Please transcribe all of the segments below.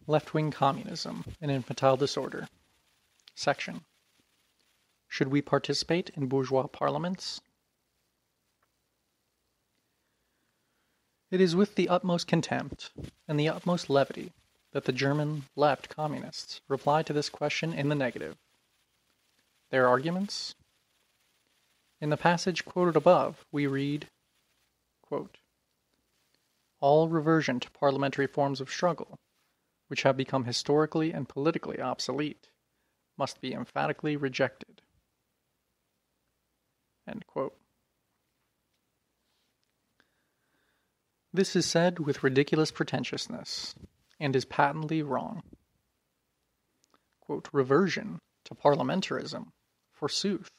Left-wing communism and infantile disorder. Section. Should we participate in bourgeois parliaments? It is with the utmost contempt and the utmost levity that the German left communists reply to this question in the negative. Their arguments? In the passage quoted above, we read, quote, "All reversion to parliamentary forms of struggle, which have become historically and politically obsolete, must be emphatically rejected." End quote. This is said with ridiculous pretentiousness, and is patently wrong. Quote, "Reversion to parliamentarism, forsooth.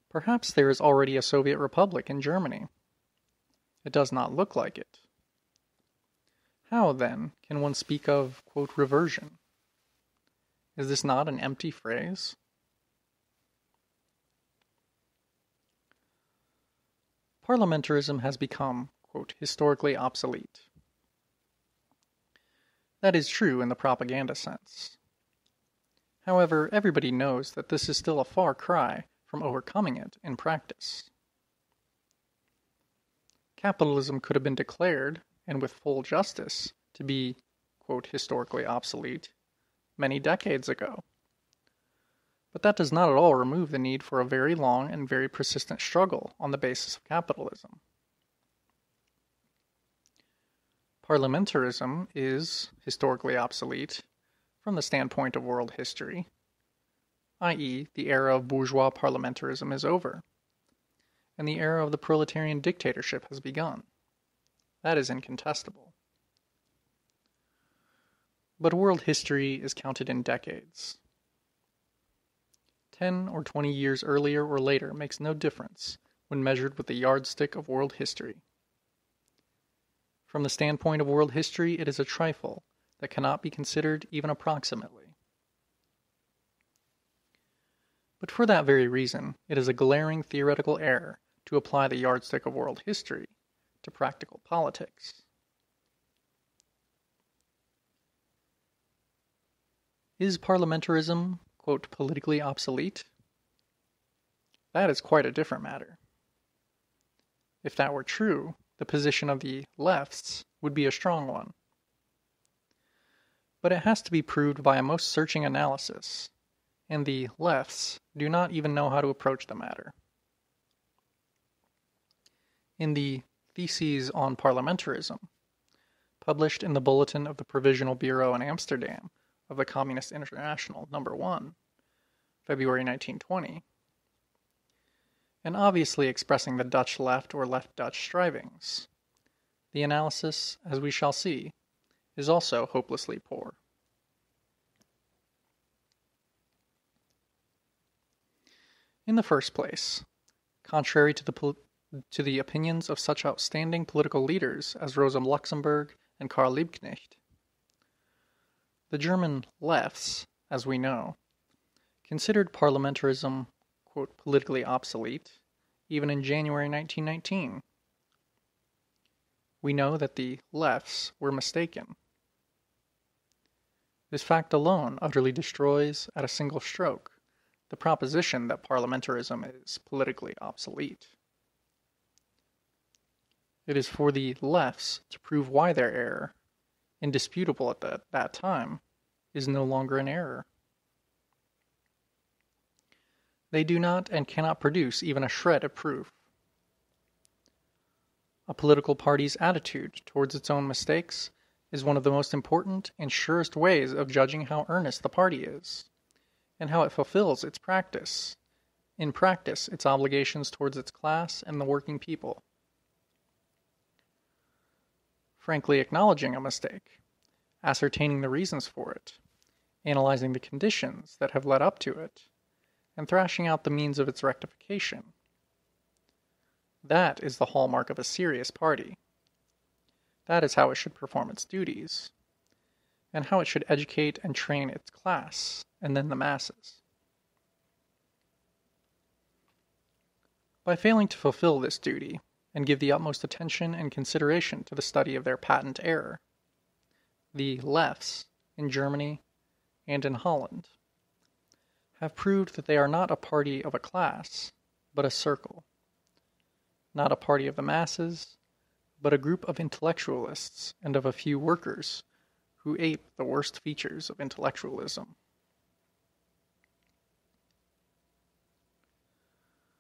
Perhaps there is already a Soviet Republic in Germany. It does not look like it. How, then, can one speak of, quote, reversion? Is this not an empty phrase? Parliamentarism has become, quote, historically obsolete. That is true in the propaganda sense. However, everybody knows that this is still a far cry from overcoming it in practice. Capitalism could have been declared, and with full justice, to be, quote, historically obsolete many decades ago. But that does not at all remove the need for a very long and very persistent struggle on the basis of capitalism. Parliamentarism is historically obsolete from the standpoint of world history, i.e., the era of bourgeois parliamentarism is over, and the era of the proletarian dictatorship has begun. That is incontestable. But world history is counted in decades. 10 or 20 years earlier or later makes no difference when measured with the yardstick of world history. From the standpoint of world history, it is a trifle that cannot be considered even approximately. But for that very reason, it is a glaring theoretical error to apply the yardstick of world history to practical politics. Is parliamentarism, quote, politically obsolete? That is quite a different matter. If that were true, the position of the lefts would be a strong one. But it has to be proved by a most searching analysis, and the lefts do not even know how to approach the matter. In the Theses on Parliamentarism, published in the Bulletin of the Provisional Bureau in Amsterdam of the Communist International, No. 1, February 1920, and obviously expressing the Dutch left or left Dutch strivings, the analysis, as we shall see, is also hopelessly poor. In the first place, contrary to the opinions of such outstanding political leaders as Rosa Luxemburg and Karl Liebknecht, the German lefts, as we know, considered parliamentarism, quote, politically obsolete, even in January 1919. We know that the lefts were mistaken. This fact alone utterly destroys, at a single stroke, the proposition that parliamentarism is politically obsolete. It is for the lefts to prove why their error, indisputable at that time, is no longer an error. They do not and cannot produce even a shred of proof. A political party's attitude towards its own mistakes is one of the most important and surest ways of judging how earnest the party is, and how it fulfills its practice, its obligations towards its class and the working people. Frankly acknowledging a mistake, ascertaining the reasons for it, analyzing the conditions that have led up to it, and thrashing out the means of its rectification. That is the hallmark of a serious party. That is how it should perform its duties, and how it should educate and train its class, and then the masses. By failing to fulfill this duty, and give the utmost attention and consideration to the study of their patent error, the lefts in Germany and in Holland have proved that they are not a party of a class, but a circle, not a party of the masses, but a group of intellectualists and of a few workers who ape the worst features of intellectualism.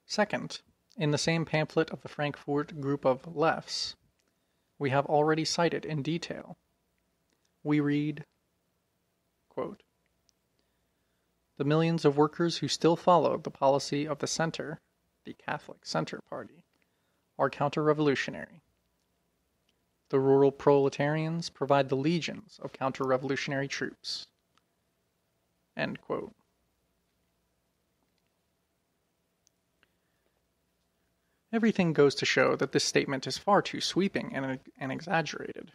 Second, in the same pamphlet of the Frankfurt group of lefts, we have already cited in detail, we read, quote, "The millions of workers who still follow the policy of the Center, the Catholic Center Party, are counter-revolutionary. The rural proletarians provide the legions of counter-revolutionary troops." End quote. Everything goes to show that this statement is far too sweeping and exaggerated.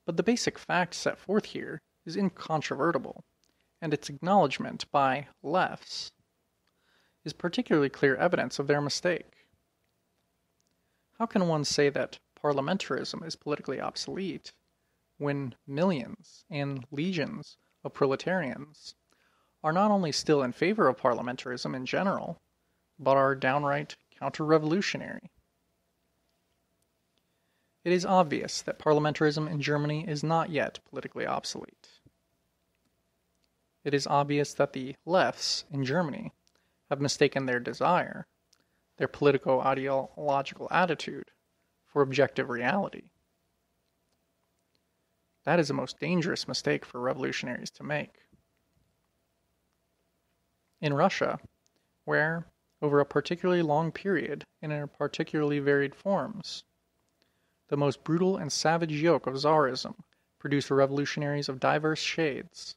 But the basic fact set forth here is incontrovertible, and its acknowledgement by lefts is particularly clear evidence of their mistake. How can one say that parliamentarism is politically obsolete when millions and legions of proletarians are not only still in favor of parliamentarism in general, but are downright counter-revolutionary? It is obvious that parliamentarism in Germany is not yet politically obsolete. It is obvious that the lefts in Germany have mistaken their desire, their politico-ideological attitude, for objective reality. That is a most dangerous mistake for revolutionaries to make. In Russia, where, over a particularly long period and in particularly varied forms, the most brutal and savage yoke of Tsarism produced revolutionaries of diverse shades,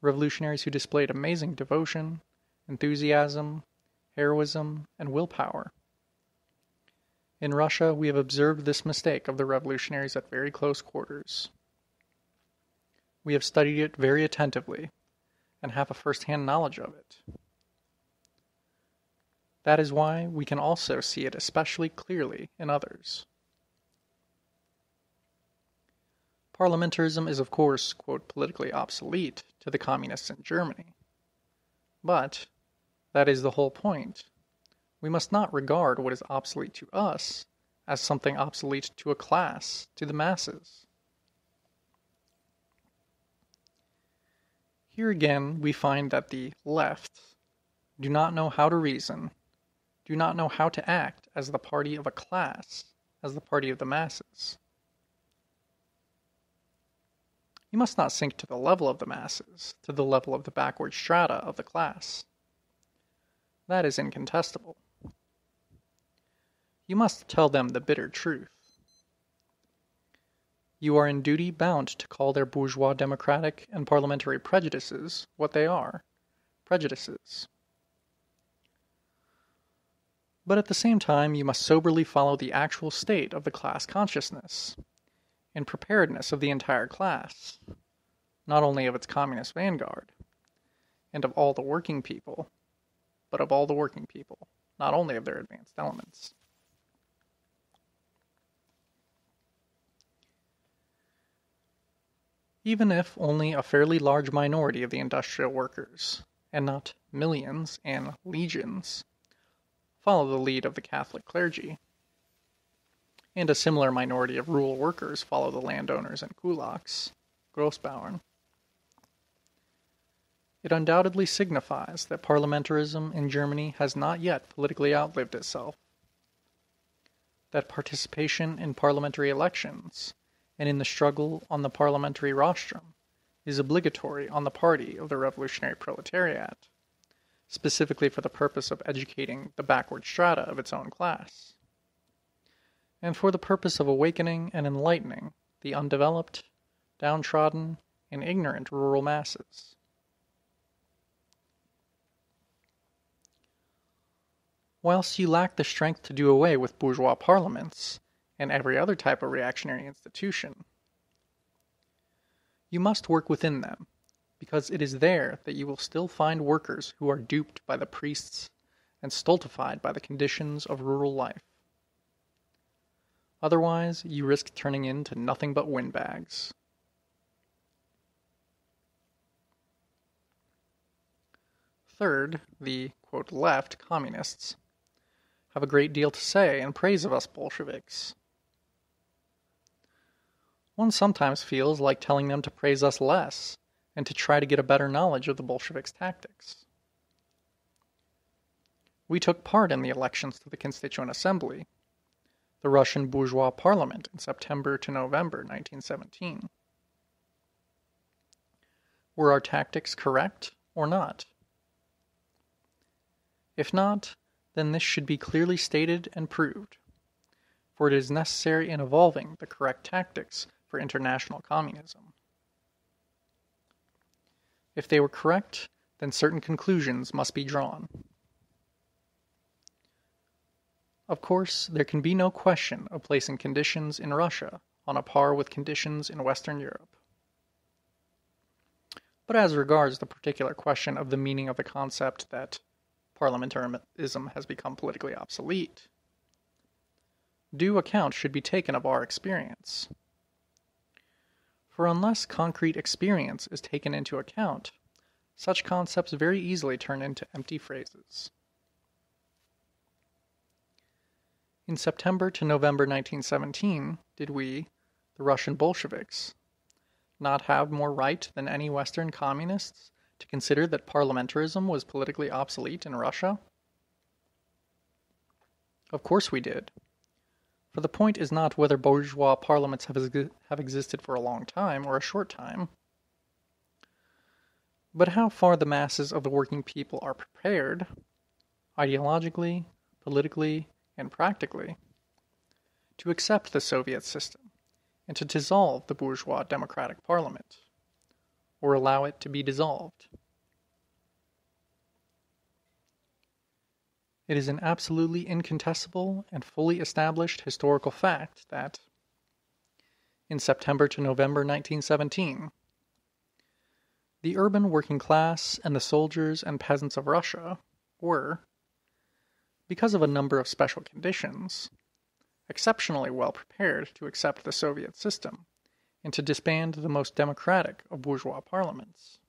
revolutionaries who displayed amazing devotion, enthusiasm, heroism, and willpower. In Russia, we have observed this mistake of the revolutionaries at very close quarters. We have studied it very attentively, and have a first-hand knowledge of it. That is why we can also see it especially clearly in others. Parliamentarism is of course, quote, politically obsolete to the communists in Germany. But, that is the whole point. We must not regard what is obsolete to us as something obsolete to a class, to the masses. Here again we find that the left do not know how to reason, do not know how to act as the party of a class, as the party of the masses. You must not sink to the level of the masses, to the level of the backward strata of the class. That is incontestable. You must tell them the bitter truth. You are in duty bound to call their bourgeois democratic and parliamentary prejudices what they are, prejudices. But at the same time, you must soberly follow the actual state of the class consciousness and preparedness of the entire class, not only of its communist vanguard, and of all the working people, but of all the working people, not only of their advanced elements. Even if only a fairly large minority of the industrial workers, and not millions and legions, follow the lead of the Catholic clergy, and a similar minority of rural workers follow the landowners and kulaks, Grossbauern, it undoubtedly signifies that parliamentarism in Germany has not yet politically outlived itself, that participation in parliamentary elections and in the struggle on the parliamentary rostrum is obligatory on the party of the revolutionary proletariat, specifically for the purpose of educating the backward strata of its own class, and for the purpose of awakening and enlightening the undeveloped, downtrodden, and ignorant rural masses. Whilst you lack the strength to do away with bourgeois parliaments and every other type of reactionary institution, you must work within them, because it is there that you will still find workers who are duped by the priests and stultified by the conditions of rural life. Otherwise, you risk turning into nothing but windbags. Third, the, quote, left communists have a great deal to say in praise of us Bolsheviks. One sometimes feels like telling them to praise us less and to try to get a better knowledge of the Bolsheviks' tactics. We took part in the elections to the Constituent Assembly, the Russian Bourgeois Parliament, in September to November 1917. Were our tactics correct or not? If not, then this should be clearly stated and proved, for it is necessary in evolving the correct tactics for international communism. If they were correct, then certain conclusions must be drawn. Of course, there can be no question of placing conditions in Russia on a par with conditions in Western Europe. But as regards the particular question of the meaning of the concept that parliamentarism has become politically obsolete, due account should be taken of our experience. For unless concrete experience is taken into account, such concepts very easily turn into empty phrases. In September to November 1917, did we, the Russian Bolsheviks, not have more right than any Western communists to consider that parliamentarism was politically obsolete in Russia? Of course we did. For the point is not whether bourgeois parliaments have existed for a long time or a short time, but how far the masses of the working people are prepared, ideologically, politically, and practically, to accept the Soviet system and to dissolve the bourgeois democratic parliament, or allow it to be dissolved. It is an absolutely incontestable and fully established historical fact that, in September to November 1917, the urban working class and the soldiers and peasants of Russia were, because of a number of special conditions, exceptionally well prepared to accept the Soviet system and to disband the most democratic of bourgeois parliaments.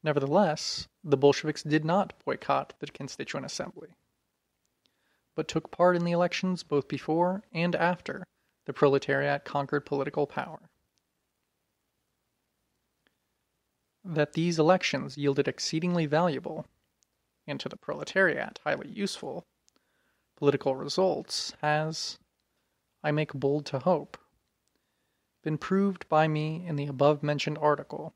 Nevertheless, the Bolsheviks did not boycott the Constituent Assembly, but took part in the elections both before and after the proletariat conquered political power. That these elections yielded exceedingly valuable, and to the proletariat highly useful, political results has, I make bold to hope, been proved by me in the above-mentioned article,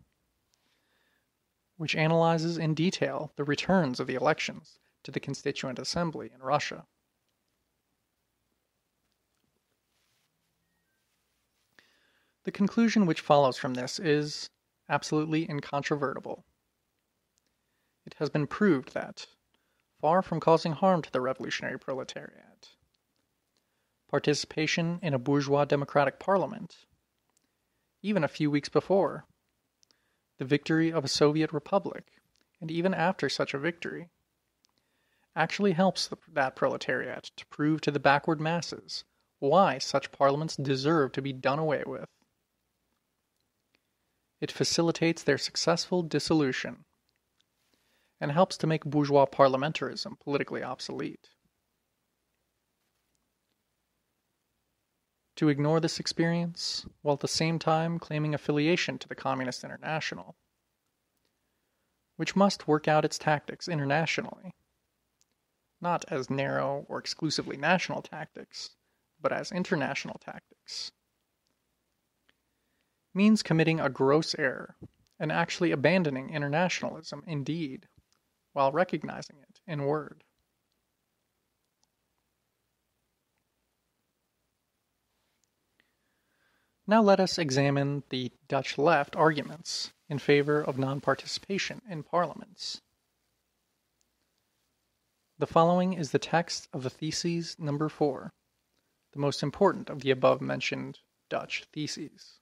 which analyzes in detail the returns of the elections to the Constituent Assembly in Russia. The conclusion which follows from this is absolutely incontrovertible. It has been proved that, far from causing harm to the revolutionary proletariat, participation in a bourgeois democratic parliament, even a few weeks before, the victory of a Soviet republic, and even after such a victory, actually helps that proletariat to prove to the backward masses why such parliaments deserve to be done away with. It facilitates their successful dissolution and helps to make bourgeois parliamentarism politically obsolete. To ignore this experience, while at the same time claiming affiliation to the Communist International, which must work out its tactics internationally, not as narrow or exclusively national tactics, but as international tactics, means committing a gross error and actually abandoning internationalism in deed, while recognizing it in word. Now let us examine the Dutch left arguments in favor of non-participation in parliaments. The following is the text of the theses number 4, the most important of the above-mentioned Dutch theses.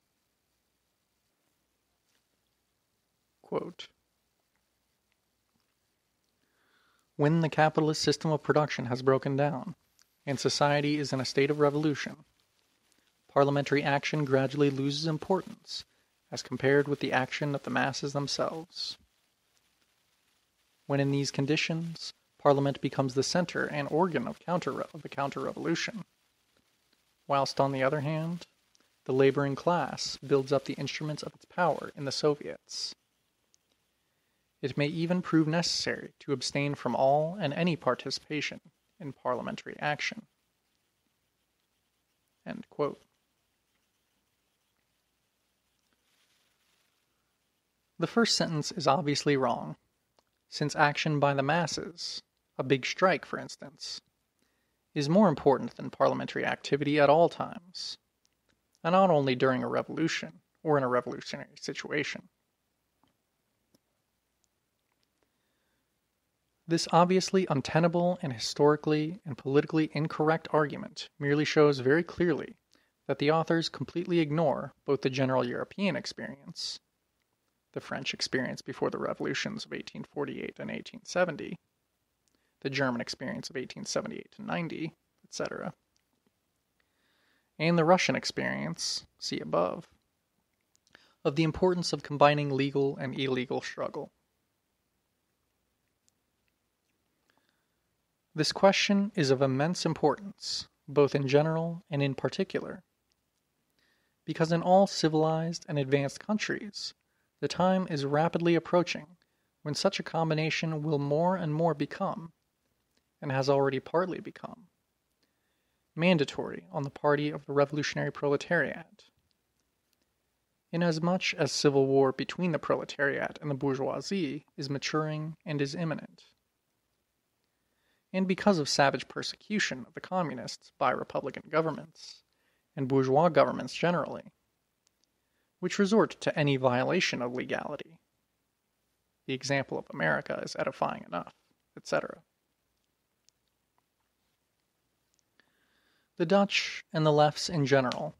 Quote, when the capitalist system of production has broken down, and society is in a state of revolution, parliamentary action gradually loses importance as compared with the action of the masses themselves. When in these conditions, Parliament becomes the center and organ of the counter-revolution, whilst on the other hand, the laboring class builds up the instruments of its power in the Soviets. It may even prove necessary to abstain from all and any participation in parliamentary action. End quote. The first sentence is obviously wrong, since action by the masses, a big strike for instance, is more important than parliamentary activity at all times, and not only during a revolution or in a revolutionary situation. This obviously untenable and historically and politically incorrect argument merely shows very clearly that the authors completely ignore both the general European experience, the French experience before the revolutions of 1848 and 1870, the German experience of 1878 to 90, etc., and the Russian experience, see above, of the importance of combining legal and illegal struggle. This question is of immense importance, both in general and in particular, because in all civilized and advanced countries, the time is rapidly approaching when such a combination will more and more become, and has already partly become, mandatory on the party of the revolutionary proletariat, inasmuch as civil war between the proletariat and the bourgeoisie is maturing and is imminent, and because of savage persecution of the communists by republican governments and bourgeois governments generally, which resort to any violation of legality. The example of America is edifying enough, etc. The Dutch and the lefts in general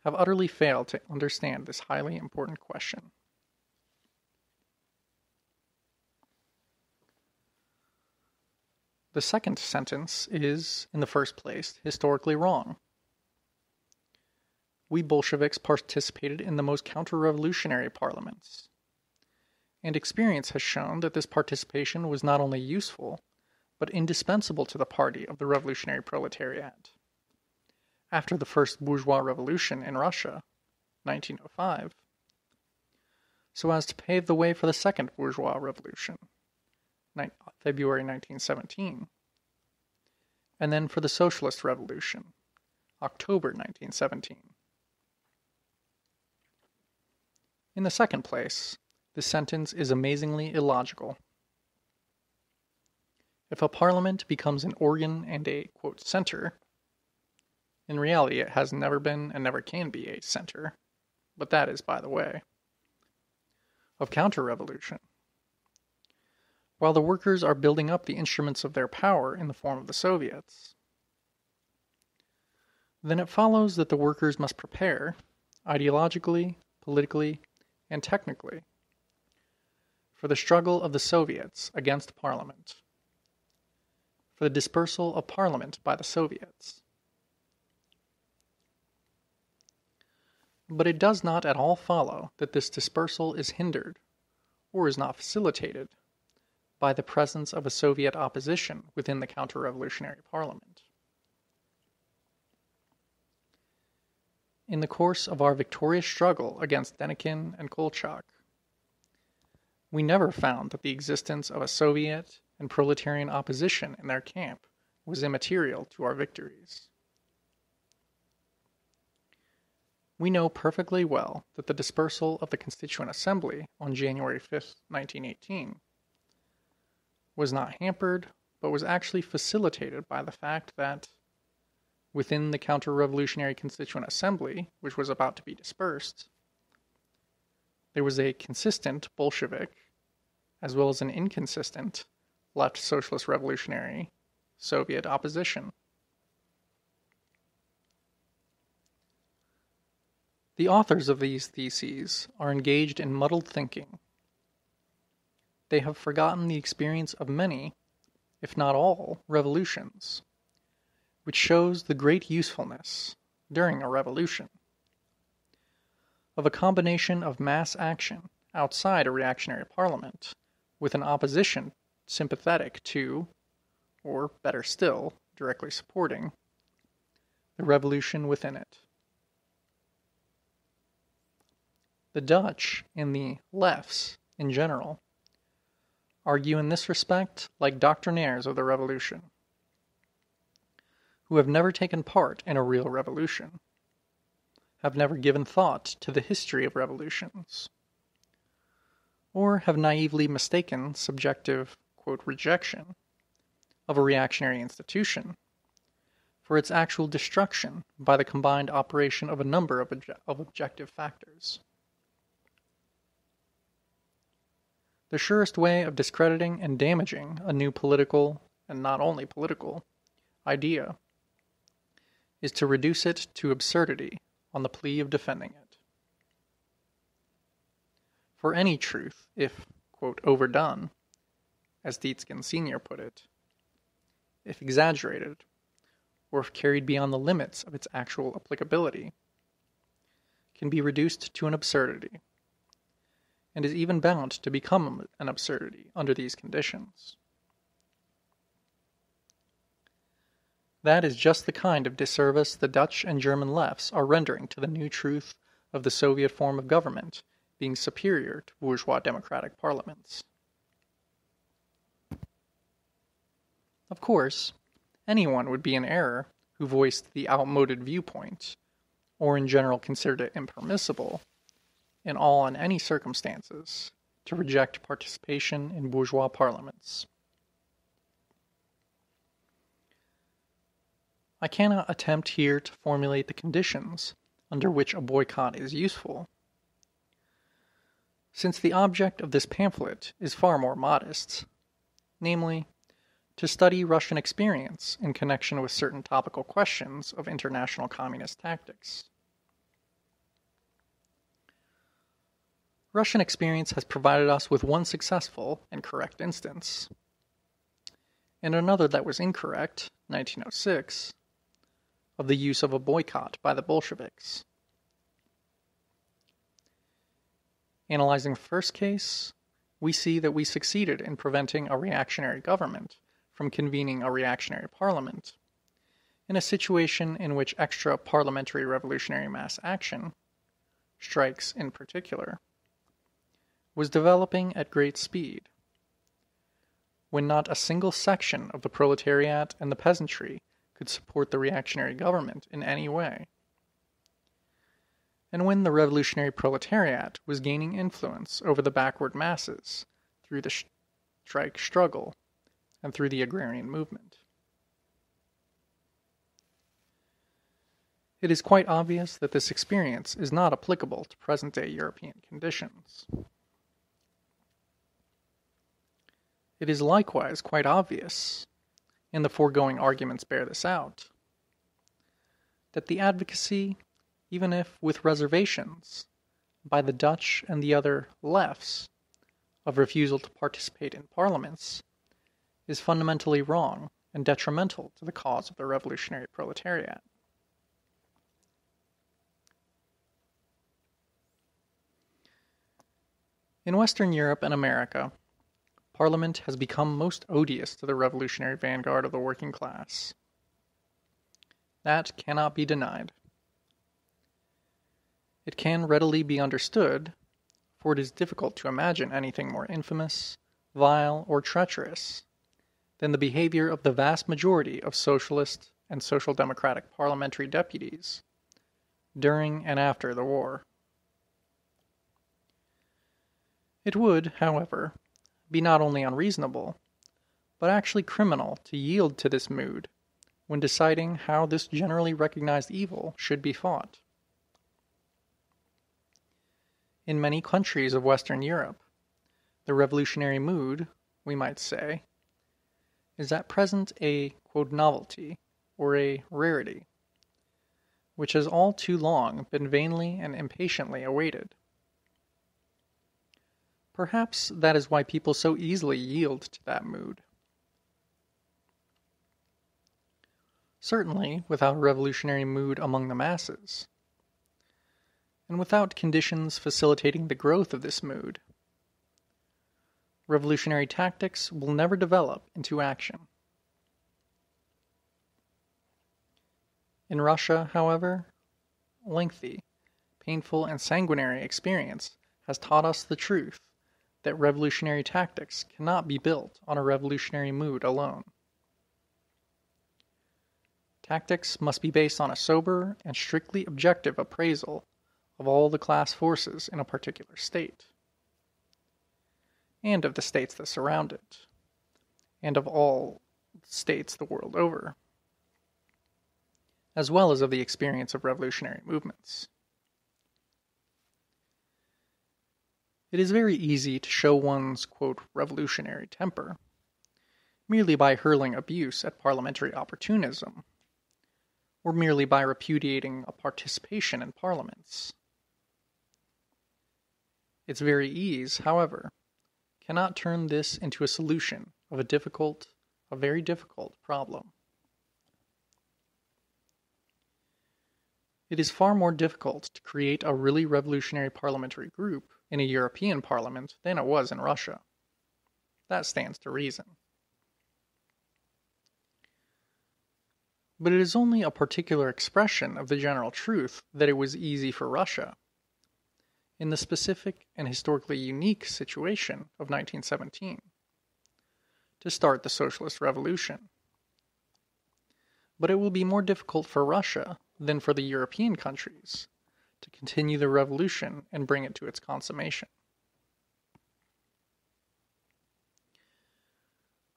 have utterly failed to understand this highly important question. The second sentence is, in the first place, historically wrong. We Bolsheviks participated in the most counter-revolutionary parliaments, and experience has shown that this participation was not only useful, but indispensable to the party of the revolutionary proletariat. After the first bourgeois revolution in Russia, 1905, so as to pave the way for the second bourgeois revolution, February 1917, and then for the Socialist Revolution, October 1917. In the second place, this sentence is amazingly illogical. If a parliament becomes an organ and a, quote, center, in reality it has never been and never can be a center, but that is by the way, of counter-revolution, while the workers are building up the instruments of their power in the form of the Soviets, then it follows that the workers must prepare, ideologically, politically, and technically, for the struggle of the Soviets against Parliament, for the dispersal of Parliament by the Soviets. But it does not at all follow that this dispersal is hindered, or is not facilitated, by the presence of a Soviet opposition within the counter-revolutionary parliament. In the course of our victorious struggle against Denikin and Kolchak, we never found that the existence of a Soviet and proletarian opposition in their camp was immaterial to our victories. We know perfectly well that the dispersal of the Constituent Assembly on January 5, 1918, was not hampered, but was actually facilitated by the fact that, within the counter-revolutionary Constituent Assembly, which was about to be dispersed, there was a consistent Bolshevik, as well as an inconsistent left socialist revolutionary Soviet opposition. The authors of these theses are engaged in muddled thinking. They have forgotten the experience of many, if not all, revolutions, which shows the great usefulness, during a revolution, of a combination of mass action outside a reactionary parliament with an opposition sympathetic to, or better still, directly supporting, the revolution within it. The Dutch, and the lefts in general, argue in this respect like doctrinaires of the revolution, who have never taken part in a real revolution, have never given thought to the history of revolutions, or have naively mistaken subjective, quote, rejection of a reactionary institution for its actual destruction by the combined operation of a number of objective factors. The surest way of discrediting and damaging a new political, and not only political, idea is to reduce it to absurdity on the plea of defending it. For any truth, if, quote, overdone, as Dietzgen Sr. put it, if exaggerated, or if carried beyond the limits of its actual applicability, can be reduced to an absurdity, and is even bound to become an absurdity under these conditions. That is just the kind of disservice the Dutch and German lefts are rendering to the new truth of the Soviet form of government being superior to bourgeois democratic parliaments. Of course, anyone would be in error who voiced the outmoded viewpoint, or in general considered it impermissible, in all and any circumstances, to reject participation in bourgeois parliaments. I cannot attempt here to formulate the conditions under which a boycott is useful, since the object of this pamphlet is far more modest, namely, to study Russian experience in connection with certain topical questions of international communist tactics. Russian experience has provided us with one successful and correct instance, and another that was incorrect, 1906, of the use of a boycott by the Bolsheviks. Analyzing the first case, we see that we succeeded in preventing a reactionary government from convening a reactionary parliament, in a situation in which extra parliamentary revolutionary mass action, strikes in particular, was developing at great speed, when not a single section of the proletariat and the peasantry could support the reactionary government in any way, and when the revolutionary proletariat was gaining influence over the backward masses through the strike struggle and through the agrarian movement. It is quite obvious that this experience is not applicable to present-day European conditions. It is likewise quite obvious, and the foregoing arguments bear this out, that the advocacy, even if with reservations, by the Dutch and the other lefts, of refusal to participate in parliaments, is fundamentally wrong and detrimental to the cause of the revolutionary proletariat. In Western Europe and America, Parliament has become most odious to the revolutionary vanguard of the working class. That cannot be denied. It can readily be understood, for it is difficult to imagine anything more infamous, vile, or treacherous than the behavior of the vast majority of socialist and social democratic parliamentary deputies during and after the war. It would, however, be not only unreasonable, but actually criminal to yield to this mood when deciding how this generally recognized evil should be fought. In many countries of Western Europe, the revolutionary mood, we might say, is at present a, quote, novelty, or a rarity, which has all too long been vainly and impatiently awaited. Perhaps that is why people so easily yield to that mood. certainly without a revolutionary mood among the masses, and without conditions facilitating the growth of this mood, revolutionary tactics will never develop into action. In Russia, however, lengthy, painful, and sanguinary experience has taught us the truth that revolutionary tactics cannot be built on a revolutionary mood alone. Tactics must be based on a sober and strictly objective appraisal of all the class forces in a particular state, and of the states that surround it, and of all states the world over, as well as of the experience of revolutionary movements. It is very easy to show one's, quote, revolutionary temper merely by hurling abuse at parliamentary opportunism, or merely by repudiating a participation in parliaments. Its very ease, however, cannot turn this into a solution of a very difficult problem. It is far more difficult to create a really revolutionary parliamentary group in a European parliament than it was in Russia. That stands to reason. But it is only a particular expression of the general truth that it was easy for Russia, in the specific and historically unique situation of 1917, to start the socialist revolution. But it will be more difficult for Russia than for the European countries to continue the revolution and bring it to its consummation.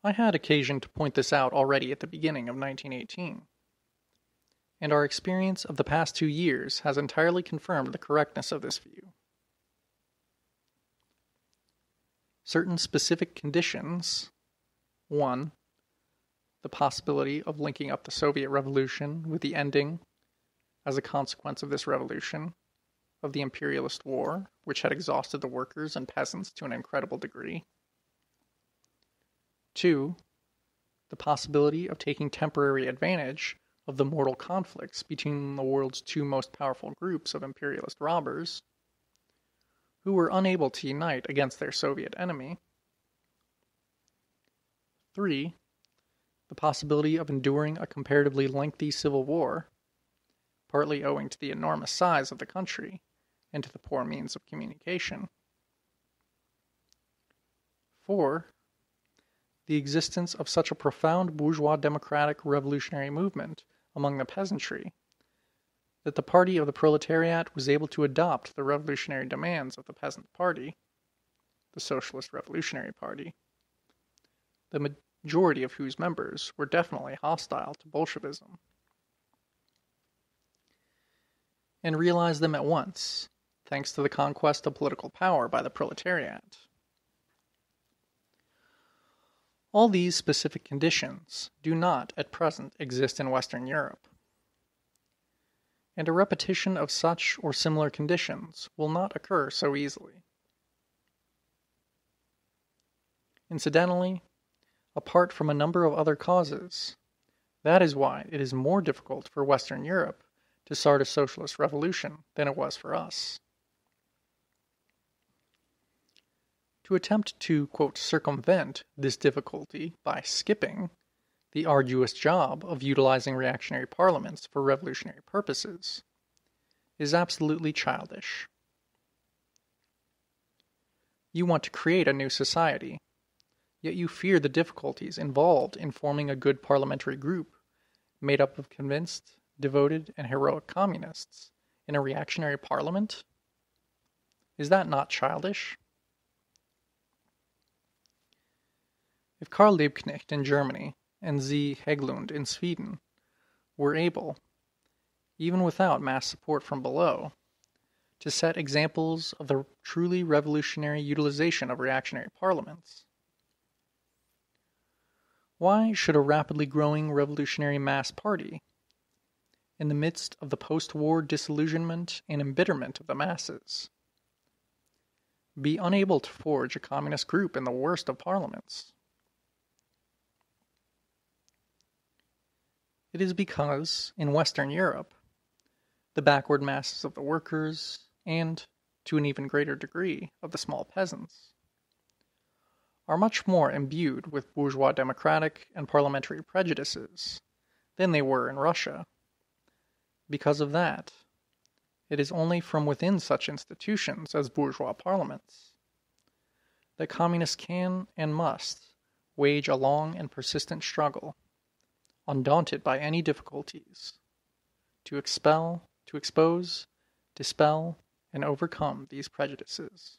I had occasion to point this out already at the beginning of 1918, and our experience of the past 2 years has entirely confirmed the correctness of this view. Certain specific conditions: 1. The possibility of linking up the Soviet Revolution with the ending, as a consequence of this revolution, of the imperialist war, which had exhausted the workers and peasants to an incredible degree. 2. The possibility of taking temporary advantage of the mortal conflicts between the world's 2 most powerful groups of imperialist robbers, who were unable to unite against their Soviet enemy. 3. The possibility of enduring a comparatively lengthy civil war, partly owing to the enormous size of the country and to the poor means of communication. 4. The existence of such a profound bourgeois democratic revolutionary movement among the peasantry that the party of the proletariat was able to adopt the revolutionary demands of the peasant party, the Socialist Revolutionary Party, the majority of whose members were definitely hostile to Bolshevism, and realize them at once, thanks to the conquest of political power by the proletariat. All these specific conditions do not, at present, exist in Western Europe, and a repetition of such or similar conditions will not occur so easily. Incidentally, apart from a number of other causes, that is why it is more difficult for Western Europe to start a socialist revolution than it was for us. To attempt to, quote, circumvent this difficulty by skipping the arduous job of utilizing reactionary parliaments for revolutionary purposes is absolutely childish. You want to create a new society, yet you fear the difficulties involved in forming a good parliamentary group made up of convinced, devoted, and heroic communists in a reactionary parliament? Is that not childish? If Karl Liebknecht in Germany and Z. Hägglund in Sweden were able, even without mass support from below, to set examples of the truly revolutionary utilization of reactionary parliaments, why should a rapidly growing revolutionary mass party, in the midst of the post-war disillusionment and embitterment of the masses, be unable to forge a communist group in the worst of parliaments? It is because, in Western Europe, the backward masses of the workers, and, to an even greater degree, of the small peasants, are much more imbued with bourgeois democratic and parliamentary prejudices than they were in Russia. Because of that, it is only from within such institutions as bourgeois parliaments that communists can and must wage a long and persistent struggle, undaunted by any difficulties, to expose, dispel, and overcome these prejudices.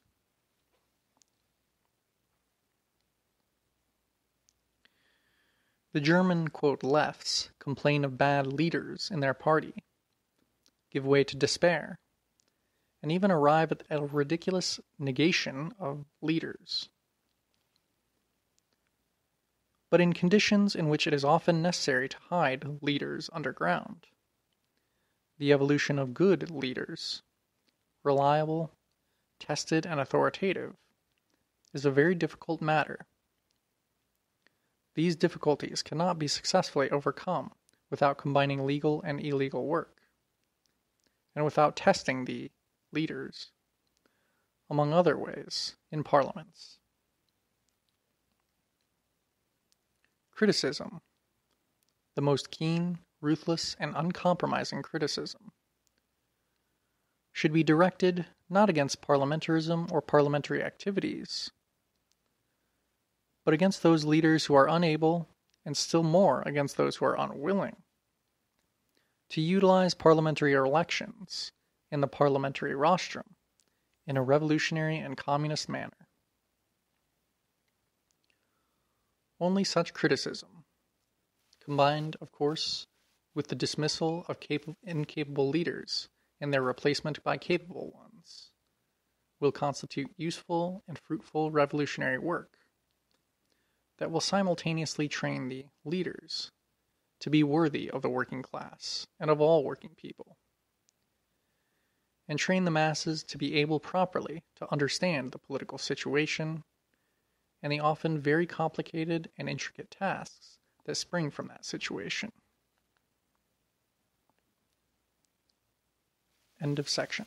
The German, lefts complain of bad leaders in their party, give way to despair, and even arrive at a ridiculous negation of leaders. But in conditions in which it is often necessary to hide leaders underground, the evolution of good leaders, reliable, tested, and authoritative, is a very difficult matter. These difficulties cannot be successfully overcome without combining legal and illegal work, and without testing the leaders, among other ways, in parliaments. Criticism, the most keen, ruthless, and uncompromising criticism, should be directed not against parliamentarism or parliamentary activities, but against those leaders who are unable, and still more against those who are unwilling, to utilize parliamentary elections in the parliamentary rostrum in a revolutionary and communist manner. Only such criticism, combined, of course, with the dismissal of incapable leaders and their replacement by capable ones, will constitute useful and fruitful revolutionary work that will simultaneously train the leaders to be worthy of the working class and of all working people, and train the masses to be able properly to understand the political situation and the often very complicated and intricate tasks that spring from that situation. End of section.